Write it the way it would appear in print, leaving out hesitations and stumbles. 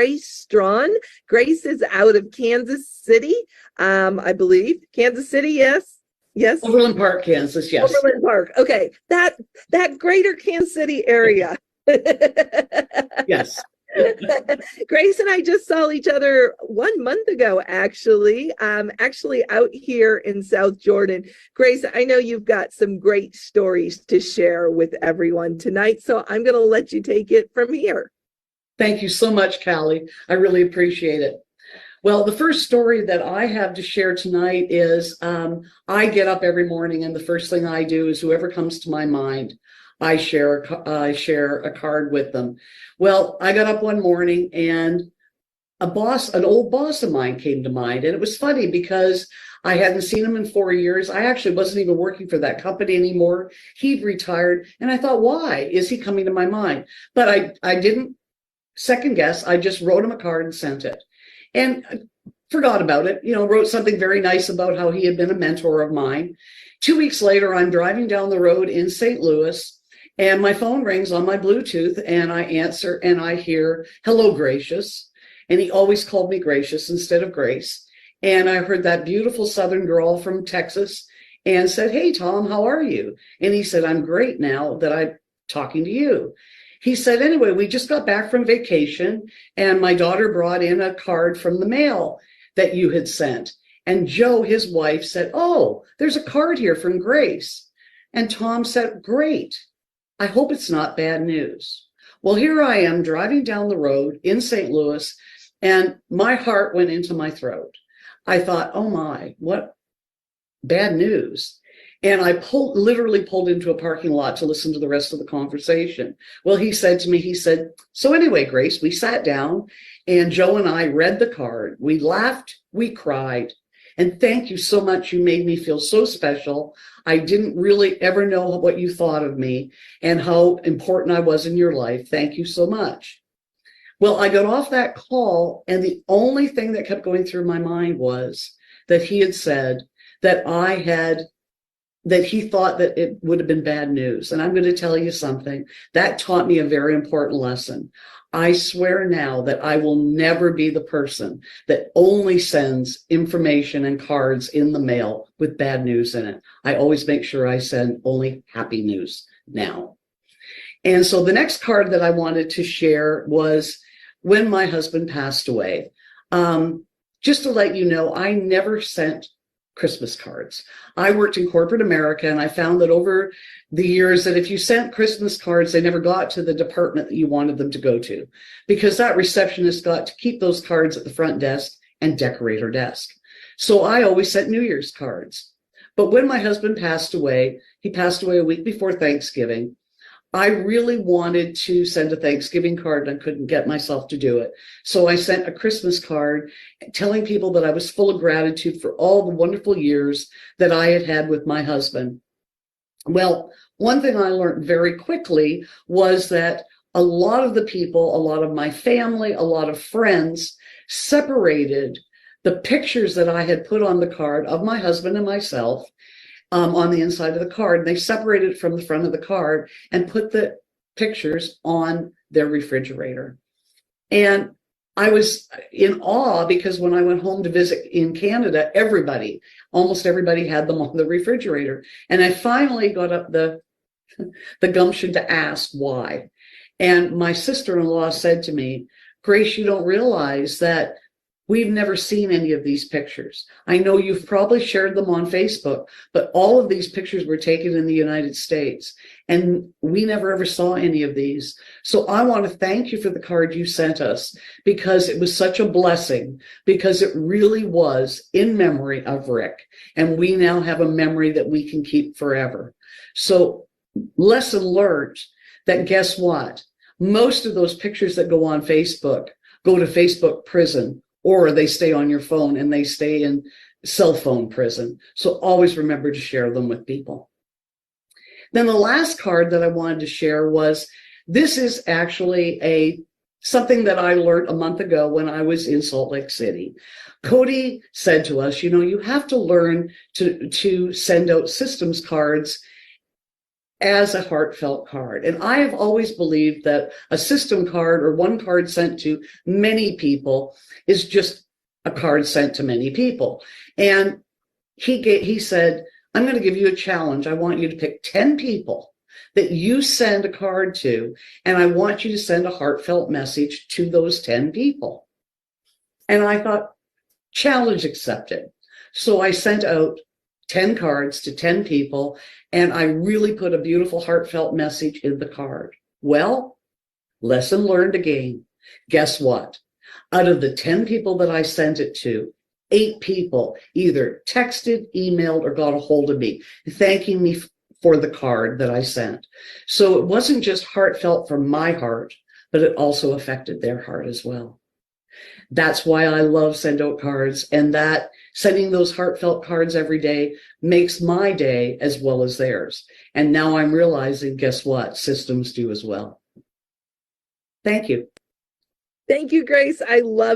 Grace Strachan. Grace is out of Kansas City, I believe. Kansas City, yes. Yes. Overland Park, Kansas, yes. Overland Park. Okay. That greater Kansas City area. Yes. Grace and I just saw each other 1 month ago, actually out here in South Jordan. Grace, I know you've got some great stories to share with everyone tonight, so I'm going to let you take it from here. Thank you so much, Callie. I really appreciate it. Well, the first story that I have to share tonight is I get up every morning and the first thing I do is whoever comes to my mind, I share a card with them. Well, I got up one morning and an old boss of mine came to mind. And it was funny because I hadn't seen him in 4 years. I actually wasn't even working for that company anymore. He'd retired. And I thought, why is he coming to my mind? But I didn't second guess. I just wrote him a card and sent it. And forgot about it, wrote something very nice about how he had been a mentor of mine. 2 weeks later, I'm driving down the road in St. Louis, and my phone rings on my Bluetooth, and I answer, and I hear, "Hello, Gracious." And he always called me Gracious instead of Grace. And I heard that beautiful Southern girl from Texas and said, "Hey, Tom, how are you?" And he said, "I'm great now that I'm talking to you." He said, "Anyway, we just got back from vacation and my daughter brought in a card from the mail that you had sent." And Joe, his wife, said, "Oh, there's a card here from Grace." And Tom said, "Great. I hope it's not bad news." Well, here I am driving down the road in St. Louis and my heart went into my throat. I thought, oh my, what bad news. And I literally pulled into a parking lot to listen to the rest of the conversation. Well, he said to me, "So anyway, Grace," we sat down and Joe and I read the card. We laughed, we cried. And thank you so much. You made me feel so special. I didn't really ever know what you thought of me and how important I was in your life. Thank you so much. Well, I got off that call and the only thing that kept going through my mind was that he had said that that he thought that it would have been bad news. And I'm going to tell you something that taught me a very important lesson. I swear now that I will never be the person that only sends information and cards in the mail with bad news in it. I always make sure I send only happy news now. And so the next card that I wanted to share was when my husband passed away. Just to let you know, I never sent Christmas cards. I worked in corporate America, and I found that over the years that if you sent Christmas cards, they never got to the department that you wanted them to go to, because that receptionist got to keep those cards at the front desk and decorate her desk. So I always sent New Year's cards. But when my husband passed away, he passed away a week before Thanksgiving. I really wanted to send a Thanksgiving card and I couldn't get myself to do it. So I sent a Christmas card telling people that I was full of gratitude for all the wonderful years that I had had with my husband. Well, one thing I learned very quickly was that a lot of the people, a lot of my family, a lot of friends separated the pictures that I had put on the card of my husband and myself on the inside of the card. They separated it from the front of the card and put the pictures on their refrigerator. And I was in awe because when I went home to visit in Canada, almost everybody had them on the refrigerator. And I finally got up the gumption to ask why. And my sister-in-law said to me, "Grace, you don't realize that we've never seen any of these pictures. I know you've probably shared them on Facebook, but all of these pictures were taken in the United States, and we never ever saw any of these. So I want to thank you for the card you sent us, because it was such a blessing, because it really was in memory of Rick, and we now have a memory that we can keep forever." So lesson learned that guess what? Most of those pictures that go on Facebook go to Facebook prison, or they stay on your phone and they stay in cell phone prison. So always remember to share them with people. Then the last card that I wanted to share was, this is actually something that I learned a month ago when I was in Salt Lake City. Cody said to us, you have to learn to send out systems cards as a heartfelt card. And I have always believed that a system card or one card sent to many people is just a card sent to many people. And he said, I'm going to give you a challenge. I want you to pick 10 people that you send a card to, and I want you to send a heartfelt message to those 10 people. And I thought, challenge accepted. So I sent out 10 cards to 10 people, and I really put a beautiful heartfelt message in the card. Well, lesson learned again. Guess what? Out of the 10 people that I sent it to, 8 people either texted, emailed, or got a hold of me, thanking me for the card that I sent. So it wasn't just heartfelt from my heart, but it also affected their heart as well. That's why I love send out cards, and that sending those heartfelt cards every day makes my day as well as theirs. And now I'm realizing, guess what? Systems do as well. Thank you. Thank you, Grace. I love